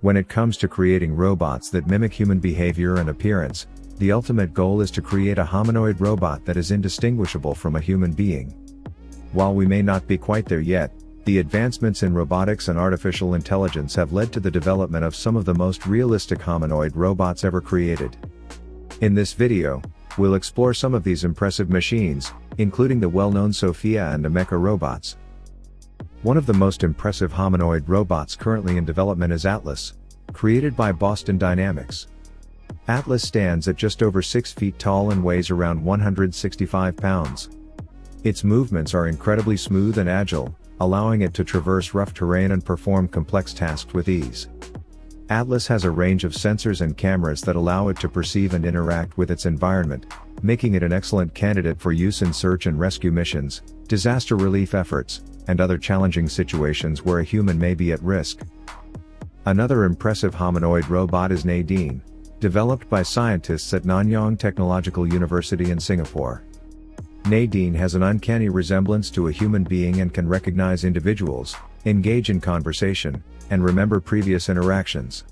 When it comes to creating robots that mimic human behavior and appearance, the ultimate goal is to create a humanoid robot that is indistinguishable from a human being. While we may not be quite there yet, the advancements in robotics and artificial intelligence have led to the development of some of the most realistic humanoid robots ever created. In this video, we'll explore some of these impressive machines, including the well-known Sophia and Emeka robots. One of the most impressive humanoid robots currently in development is Atlas, created by Boston Dynamics. Atlas stands at just over 6 feet tall and weighs around 165 pounds. Its movements are incredibly smooth and agile, allowing it to traverse rough terrain and perform complex tasks with ease. Atlas has a range of sensors and cameras that allow it to perceive and interact with its environment, making it an excellent candidate for use in search and rescue missions, disaster relief efforts, and other challenging situations where a human may be at risk. Another impressive humanoid robot is Nadine, developed by scientists at Nanyang Technological University in Singapore. Nadine has an uncanny resemblance to a human being and can recognize individuals, engage in conversation, and remember previous interactions.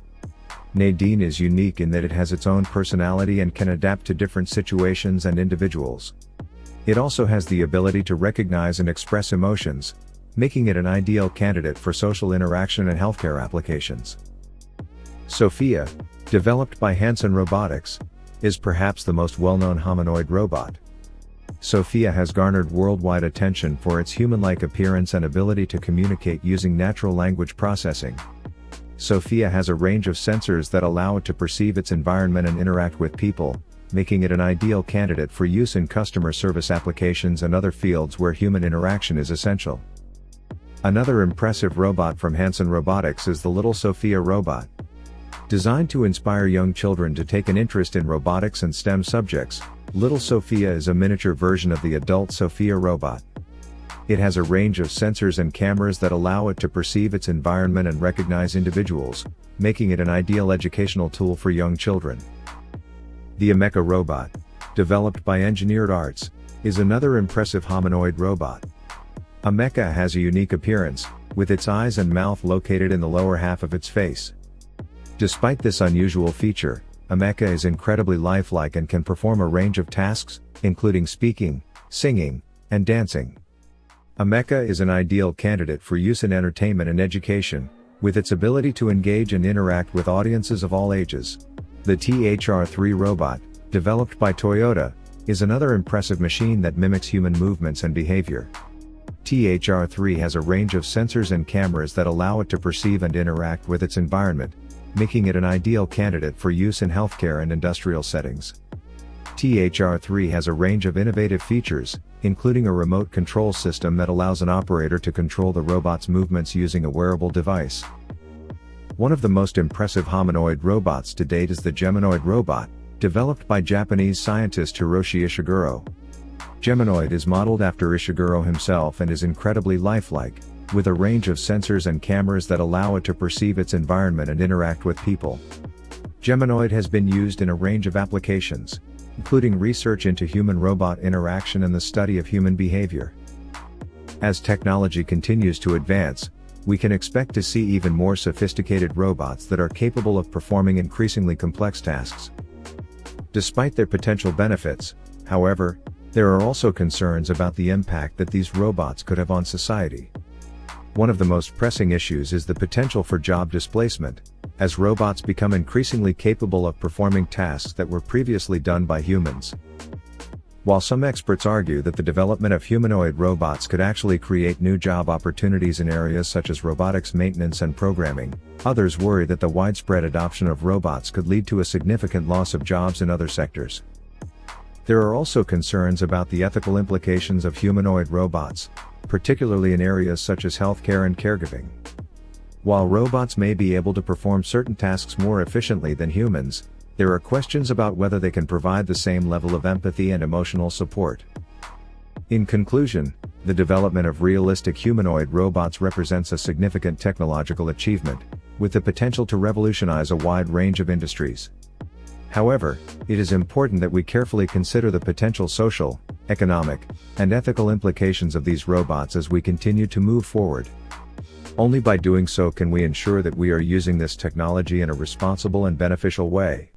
Nadine is unique in that it has its own personality and can adapt to different situations and individuals. It also has the ability to recognize and express emotions, making it an ideal candidate for social interaction and healthcare applications. Sophia, developed by Hanson Robotics, is perhaps the most well-known humanoid robot. Sophia has garnered worldwide attention for its human-like appearance and ability to communicate using natural language processing. Sophia has a range of sensors that allow it to perceive its environment and interact with people, making it an ideal candidate for use in customer service applications and other fields where human interaction is essential. Another impressive robot from Hanson Robotics is the little Sophia robot. Designed to inspire young children to take an interest in robotics and STEM subjects, little Sophia is a miniature version of the adult Sophia robot. It has a range of sensors and cameras that allow it to perceive its environment and recognize individuals, making it an ideal educational tool for young children. The Emeka robot, developed by Engineered Arts, is another impressive humanoid robot. Emeka has a unique appearance, with its eyes and mouth located in the lower half of its face. Despite this unusual feature, Emeka is incredibly lifelike and can perform a range of tasks, including speaking, singing, and dancing. Emeka is an ideal candidate for use in entertainment and education, with its ability to engage and interact with audiences of all ages. The THR-3 robot, developed by Toyota, is another impressive machine that mimics human movements and behavior. THR-3 has a range of sensors and cameras that allow it to perceive and interact with its environment, making it an ideal candidate for use in healthcare and industrial settings. THR-3 has a range of innovative features, including a remote control system that allows an operator to control the robot's movements using a wearable device. One of the most impressive humanoid robots to date is the Geminoid robot, developed by Japanese scientist Hiroshi Ishiguro. Geminoid is modeled after Ishiguro himself and is incredibly lifelike, with a range of sensors and cameras that allow it to perceive its environment and interact with people. Geminoid has been used in a range of applications, including research into human-robot interaction and the study of human behavior. As technology continues to advance, we can expect to see even more sophisticated robots that are capable of performing increasingly complex tasks. Despite their potential benefits, however, there are also concerns about the impact that these robots could have on society. One of the most pressing issues is the potential for job displacement, as robots become increasingly capable of performing tasks that were previously done by humans. While some experts argue that the development of humanoid robots could actually create new job opportunities in areas such as robotics maintenance and programming, others worry that the widespread adoption of robots could lead to a significant loss of jobs in other sectors. There are also concerns about the ethical implications of humanoid robots, particularly in areas such as healthcare and caregiving. While robots may be able to perform certain tasks more efficiently than humans, there are questions about whether they can provide the same level of empathy and emotional support. In conclusion, the development of realistic humanoid robots represents a significant technological achievement, with the potential to revolutionize a wide range of industries. However, it is important that we carefully consider the potential social, economic, and ethical implications of these robots as we continue to move forward. Only by doing so can we ensure that we are using this technology in a responsible and beneficial way.